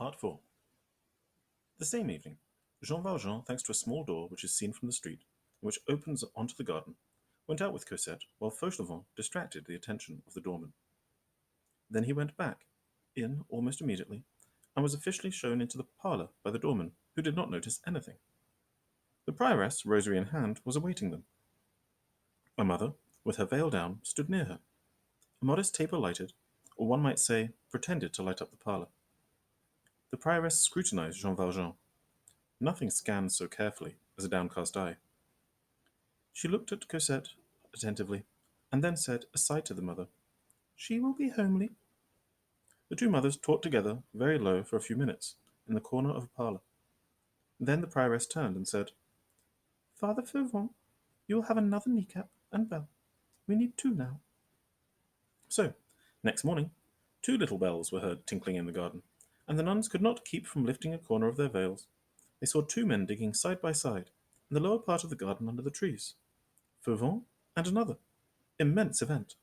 Part 4. The same evening, Jean Valjean, thanks to a small door which is seen from the street, and which opens onto the garden, went out with Cosette while Fauchelevent distracted the attention of the doorman. Then he went back, in almost immediately, and was officially shown into the parlour by the doorman, who did not notice anything. The prioress, rosary in hand, was awaiting them. A mother, with her veil down, stood near her. A modest taper lighted, or one might say, pretended to light up the parlour. The prioress scrutinized Jean Valjean. Nothing scans so carefully as a downcast eye. She looked at Cosette attentively, and then said, aside to the mother, "She will be homely." The two mothers talked together very low for a few minutes, in the corner of a parlour. Then the prioress turned and said, "Father Fauvent, you will have another kneecap and bell. We need two now." So, next morning, two little bells were heard tinkling in the garden, and the nuns could not keep from lifting a corner of their veils. They saw two men digging side by side in the lower part of the garden under the trees. Fauvent and another. Immense event.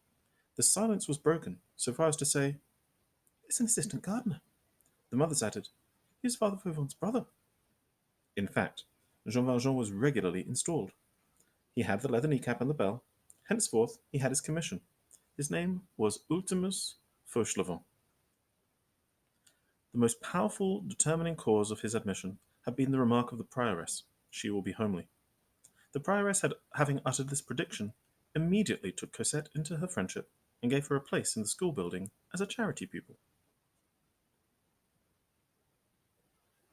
The silence was broken so far as to say, "It's an assistant gardener." The mothers added, "He is Father Fauvant's brother." In fact, Jean Valjean was regularly installed. He had the leather kneecap and the bell. Henceforth he had his commission. His name was Ultimus Fauchelevent. The most powerful determining cause of his admission had been the remark of the prioress, "She will be homely." The prioress, having uttered this prediction, immediately took Cosette into her friendship and gave her a place in the school building as a charity pupil.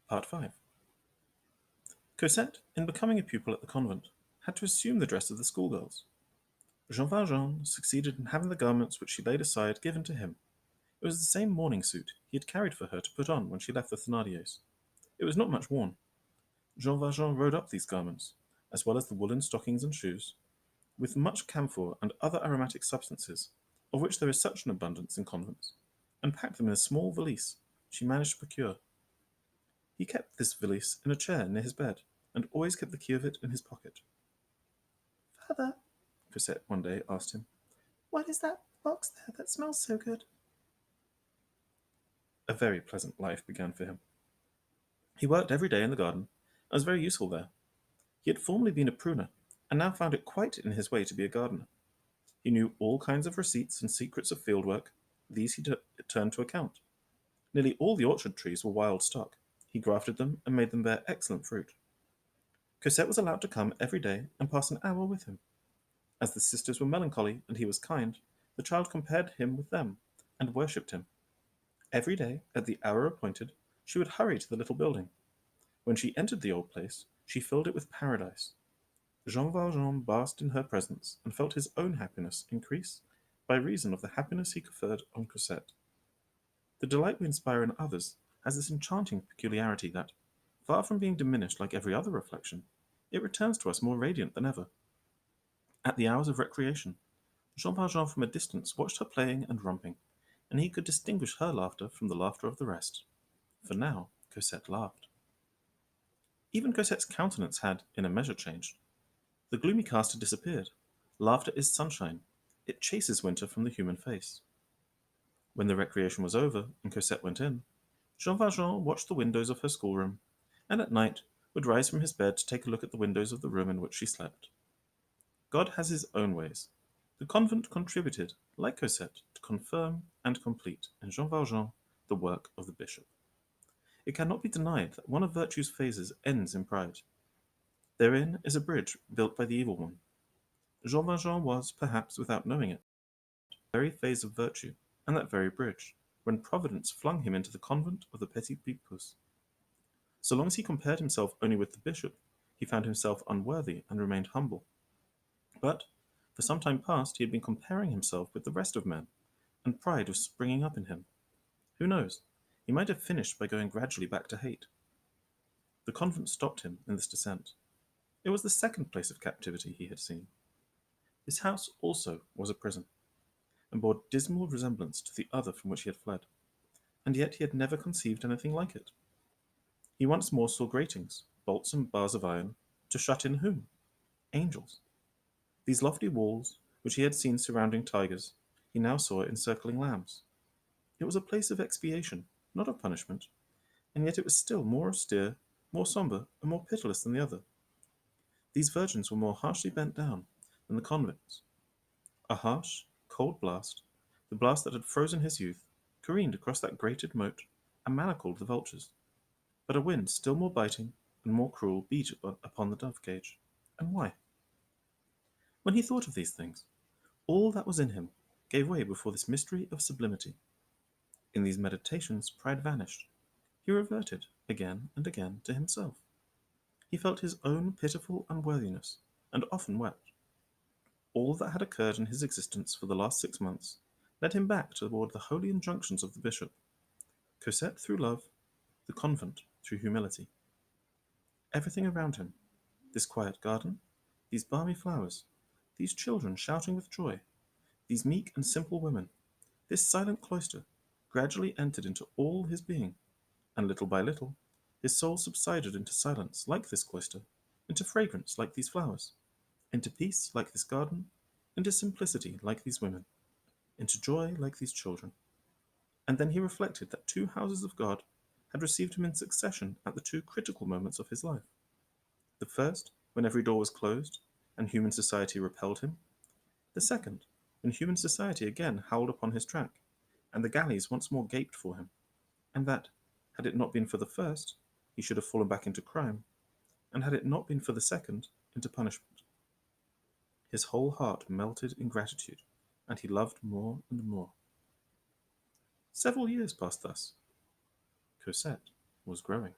Part 5. Cosette, in becoming a pupil at the convent, had to assume the dress of the schoolgirls. Jean Valjean succeeded in having the garments which she laid aside given to him. It was the same morning suit he had carried for her to put on when she left the Thénardiers. It was not much worn. Jean Valjean rode up these garments, as well as the woolen stockings and shoes, with much camphor and other aromatic substances, of which there is such an abundance in convents, and packed them in a small valise she managed to procure. He kept this valise in a chair near his bed, and always kept the key of it in his pocket. "Father," Cosette one day asked him, "what is that box there that smells so good?" A very pleasant life began for him. He worked every day in the garden, and was very useful there. He had formerly been a pruner, and now found it quite in his way to be a gardener. He knew all kinds of receipts and secrets of field work. These he turned to account. Nearly all the orchard trees were wild stock. He grafted them and made them bear excellent fruit. Cosette was allowed to come every day and pass an hour with him. As the sisters were melancholy and he was kind, the child compared him with them, and worshipped him. Every day, at the hour appointed, she would hurry to the little building. When she entered the old place, she filled it with paradise. Jean Valjean basked in her presence, and felt his own happiness increase by reason of the happiness he conferred on Cosette. The delight we inspire in others has this enchanting peculiarity that, far from being diminished like every other reflection, it returns to us more radiant than ever. At the hours of recreation, Jean Valjean from a distance watched her playing and romping, and he could distinguish her laughter from the laughter of the rest. For now Cosette laughed. Even Cosette's countenance had, in a measure, changed. The gloomy cast had disappeared. Laughter is sunshine. It chases winter from the human face. When the recreation was over and Cosette went in, Jean Valjean watched the windows of her schoolroom, and at night would rise from his bed to take a look at the windows of the room in which she slept. God has his own ways. The convent contributed, like Cosette, to confirm and complete in Jean Valjean the work of the bishop. It cannot be denied that one of virtue's phases ends in pride. Therein is a bridge built by the evil one. Jean Valjean was, perhaps without knowing it, the very phase of virtue, and that very bridge, when Providence flung him into the convent of the Petit Picpus. So long as he compared himself only with the bishop, he found himself unworthy and remained humble. But, for some time past, he had been comparing himself with the rest of men, and pride was springing up in him. Who knows? He might have finished by going gradually back to hate. The convent stopped him in this descent. It was the second place of captivity he had seen. His house also was a prison, and bore dismal resemblance to the other from which he had fled, and yet he had never conceived anything like it. He once more saw gratings, bolts and bars of iron, to shut in whom? Angels. These lofty walls, which he had seen surrounding tigers, he now saw encircling lambs. It was a place of expiation, not of punishment, and yet it was still more austere, more sombre, and more pitiless than the other. These virgins were more harshly bent down than the convents. A harsh, cold blast, the blast that had frozen his youth, careened across that grated moat and manacled the vultures. But a wind still more biting and more cruel beat upon the dove cage. And why? When he thought of these things, all that was in him gave way before this mystery of sublimity. In these meditations pride vanished. He reverted again and again to himself. He felt his own pitiful unworthiness, and often wept. All that had occurred in his existence for the last 6 months led him back toward the holy injunctions of the bishop. Cosette through love, the convent through humility. Everything around him, this quiet garden, these balmy flowers, these children shouting with joy, these meek and simple women, this silent cloister, gradually entered into all his being, and little by little his soul subsided into silence like this cloister, into fragrance like these flowers, into peace like this garden, into simplicity like these women, into joy like these children. And then he reflected that 2 houses of God had received him in succession at the 2 critical moments of his life. The first, when every door was closed, and human society repelled him. The second, when human society again howled upon his track, and the galleys once more gaped for him, and that, had it not been for the first, he should have fallen back into crime, and had it not been for the second, into punishment. His whole heart melted in gratitude, and he loved more and more. Several years passed thus. Cosette was growing.